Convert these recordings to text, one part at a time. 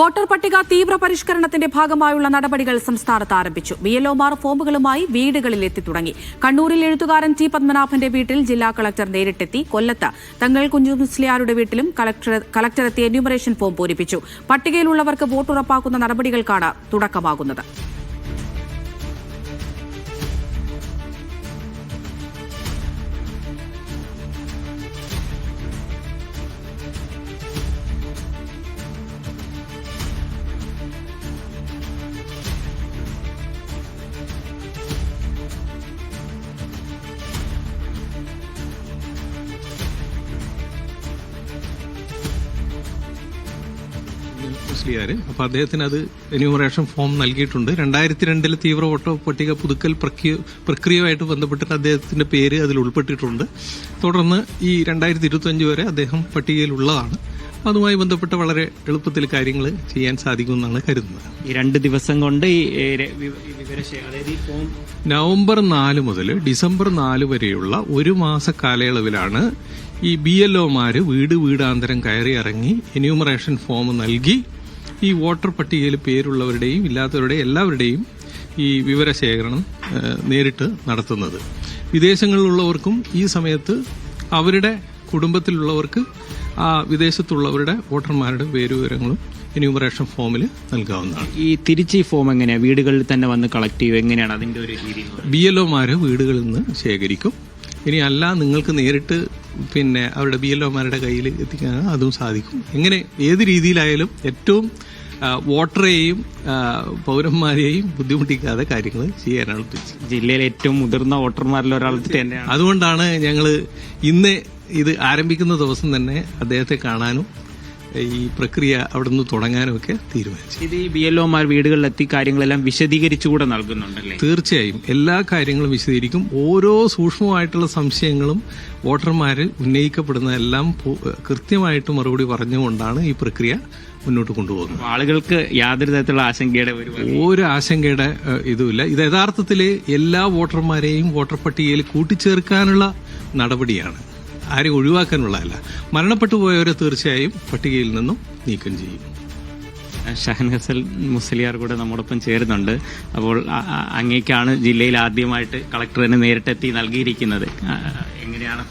Voter പട്ടിക തീവ്ര പരിഷ്കരണത്തിന്റെ ഭാഗമായുള്ള നടപടികൾ സംസ്ഥാനത്ത് ആരംഭിച്ചു. BLOമാർ ഫോമുകളുമായി വീടുകളിൽ എത്തിത്തുടങ്ങി. കണ്ണൂരിൽ എഴുത്തുകാരൻ ടി പത്മനാഭന്റെ വീട്ടിൽ ജില്ലാ കളക്ടർ നേരിട്ടെത്തി. കൊല്ലത്ത് തങ്ങൾ കുഞ്ഞുമുസ്ലിയാരുടെ വീട്ടിലും കളക്ടറെത്തി എന്യൂമറേഷൻ ഫോം പൂരിപ്പിച്ചു. പട്ടികയിലുള്ളവർക്ക് വോട്ട് ഉറപ്പാക്കുന്ന നടപടികൾക്കാണ് തുടക്കമാകുന്നത്. അപ്പോൾ അദ്ദേഹത്തിന് അത് എന്യൂമറേഷൻ ഫോം നൽകിയിട്ടുണ്ട്. 2002 തീവ്ര വോട്ടർ പട്ടിക പുതുക്കൽ പ്രക്രിയയുമായിട്ട് ബന്ധപ്പെട്ടിട്ട് അദ്ദേഹത്തിന്റെ പേര് അതിൽ ഉൾപ്പെട്ടിട്ടുണ്ട്. തുടർന്ന് ഈ 2025 വരെ അദ്ദേഹം പട്ടികയിലുള്ളതാണ്. അതുമായി ബന്ധപ്പെട്ട് വളരെ എളുപ്പത്തിൽ കാര്യങ്ങൾ ചെയ്യാൻ സാധിക്കുമെന്നാണ് കരുതുന്നത്. ഈ 2 ദിവസം കൊണ്ട് നവംബർ 4 മുതൽ ഡിസംബർ 4 വരെയുള്ള ഒരു മാസ കാലയളവിലാണ് ഈ BLOമാര് വീടാന്തരം കയറി ഇറങ്ങി എന്യൂമറേഷൻ ഫോം നൽകി ഈ വോട്ടർ പട്ടികയിൽ പേരുള്ളവരുടെയും ഇല്ലാത്തവരുടെയും എല്ലാവരുടെയും ഈ വിവരശേഖരണം നേരിട്ട് നടത്തുന്നത്. വിദേശങ്ങളിലുള്ളവർക്കും ഈ സമയത്ത് അവരുടെ കുടുംബത്തിലുള്ളവർക്ക് ആ വിദേശത്തുള്ളവരുടെ വോട്ടർമാരുടെ പേരുവിവരങ്ങളും എന്യൂമറേഷൻ ഫോമിൽ നൽകാവുന്നതാണ്. ഈ തിരിച്ച് ഈ ഫോം എങ്ങനെയാണ് വീടുകളിൽ തന്നെ വന്ന് കളക്ട് ചെയ്യുക? എങ്ങനെയാണ് അതിന്റെ ഒരു രീതി? BLOമാര് വീടുകളിൽ നിന്ന് ശേഖരിക്കും. ഇനി അല്ല നിങ്ങൾക്ക് നേരിട്ട് അവരുടെ BLOമാരുടെ കയ്യിൽ എത്തിക്കാൻ അതും സാധിക്കും. എങ്ങനെ ഏത് രീതിയിലായാലും ഏറ്റവും വോട്ടറെയും പൗരന്മാരെയും ബുദ്ധിമുട്ടിക്കാതെ കാര്യങ്ങൾ ചെയ്യാനാണ് ഉദ്ദേശിച്ചത്. ജില്ലയിലെ ഏറ്റവും മുതിർന്ന വോട്ടർമാരിൽ ഒരാൾ തന്നെയാണ്. അതുകൊണ്ടാണ് ഞങ്ങൾ ഇന്ന് ഇത് ആരംഭിക്കുന്ന ദിവസം തന്നെ അദ്ദേഹത്തെ കാണാനും ഈ പ്രക്രിയ അവിടെ നിന്ന് തുടങ്ങാനും ഒക്കെ തീരുമാനിച്ചു. ഇത് ഈ BLOമാർ വീടുകളിലെത്തി കാര്യങ്ങളെല്ലാം വിശദീകരിച്ചുകൂടെ നൽകുന്നുണ്ടല്ലേ? തീർച്ചയായും എല്ലാ കാര്യങ്ങളും വിശദീകരിക്കും. ഓരോ സൂക്ഷ്മമായിട്ടുള്ള സംശയങ്ങളും വോട്ടർമാർ ഉന്നയിക്കപ്പെടുന്നതെല്ലാം കൃത്യമായിട്ട് മറുപടി പറഞ്ഞുകൊണ്ടാണ് ഈ പ്രക്രിയ മുന്നോട്ട് കൊണ്ടുപോകുന്നത്. ആളുകൾക്ക് യാതൊരു തരത്തിലുള്ള ആശങ്കയുടെ ഒരു ആശങ്കയുടെ ഇതുമില്ല. ഇത് യഥാർത്ഥത്തിൽ എല്ലാ വോട്ടർമാരെയും വോട്ടർ പട്ടികയിൽ കൂട്ടിച്ചേർക്കാനുള്ള നടപടിയാണ്, ആരെയും ഒഴിവാക്കാനുള്ളതല്ല. മരണപ്പെട്ടു പോയവരെ തീർച്ചയായും പട്ടികയിൽ നിന്നും നീക്കം ചെയ്യും. ഷഹൻ ഹസൻ മുസ്ലിയാർ കൂടെ നമ്മോടൊപ്പം ചേരുന്നുണ്ട്. അപ്പോൾ അങ്ങേക്കാണ് ജില്ലയിൽ ആദ്യമായിട്ട് കളക്ടർ തന്നെ നേരിട്ടെത്തി നൽകിയിരിക്കുന്നത്. എങ്ങനെയാണ്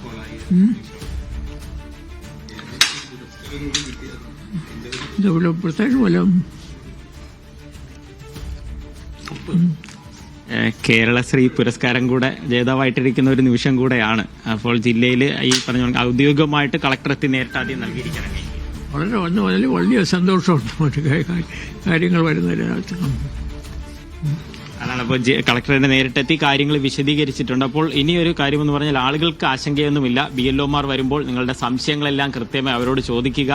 കേരളശ്രീ പുരസ്കാരം കൂടെ ജേതാവായിട്ടിരിക്കുന്ന ഒരു നിമിഷം കൂടെയാണ്. അപ്പോൾ ജില്ലയിൽ ഈ പറഞ്ഞ ഔദ്യോഗികമായിട്ട് കളക്ടറെത്തി നേരിട്ട് ആദ്യം നൽകിയിരിക്കണം. വളരെ വലിയ സന്തോഷമുണ്ട് കാര്യങ്ങൾ വരുന്നതിനകത്ത്. അതാണ് അപ്പോൾ കളക്ടറിനെ നേരിട്ടെത്തി കാര്യങ്ങൾ വിശദീകരിച്ചിട്ടുണ്ട്. അപ്പോൾ ഇനിയൊരു കാര്യമെന്ന് പറഞ്ഞാൽ ആളുകൾക്ക് ആശങ്കയൊന്നുമില്ല. BLOമാർ വരുമ്പോൾ നിങ്ങളുടെ സംശയങ്ങളെല്ലാം കൃത്യമായി അവരോട് ചോദിക്കുക,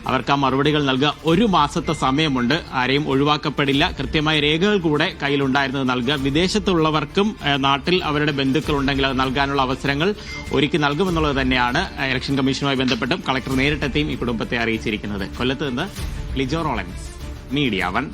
അവർക്ക് ആ മറുപടികൾ നൽകുക. 1 മാസത്തെ സമയമുണ്ട്, ആരെയും ഒഴിവാക്കപ്പെടില്ല. കൃത്യമായ രേഖകൾ കൂടെ കയ്യിലുണ്ടായിരുന്നത് നൽകുക. വിദേശത്തുള്ളവർക്കും നാട്ടിൽ അവരുടെ ബന്ധുക്കൾ ഉണ്ടെങ്കിൽ അത് നൽകാനുള്ള അവസരങ്ങൾ ഒരുക്കി നൽകുമെന്നുള്ളത് തന്നെയാണ് ഇലക്ഷൻ കമ്മീഷനുമായി ബന്ധപ്പെട്ടും കളക്ടർ നേരിട്ടെത്തിയും ഈ കുടുംബത്തെ അറിയിച്ചിരിക്കുന്നത്. കൊല്ലത്ത് നിന്ന് ലിജോ റോളൻസ്, മീഡിയ 1.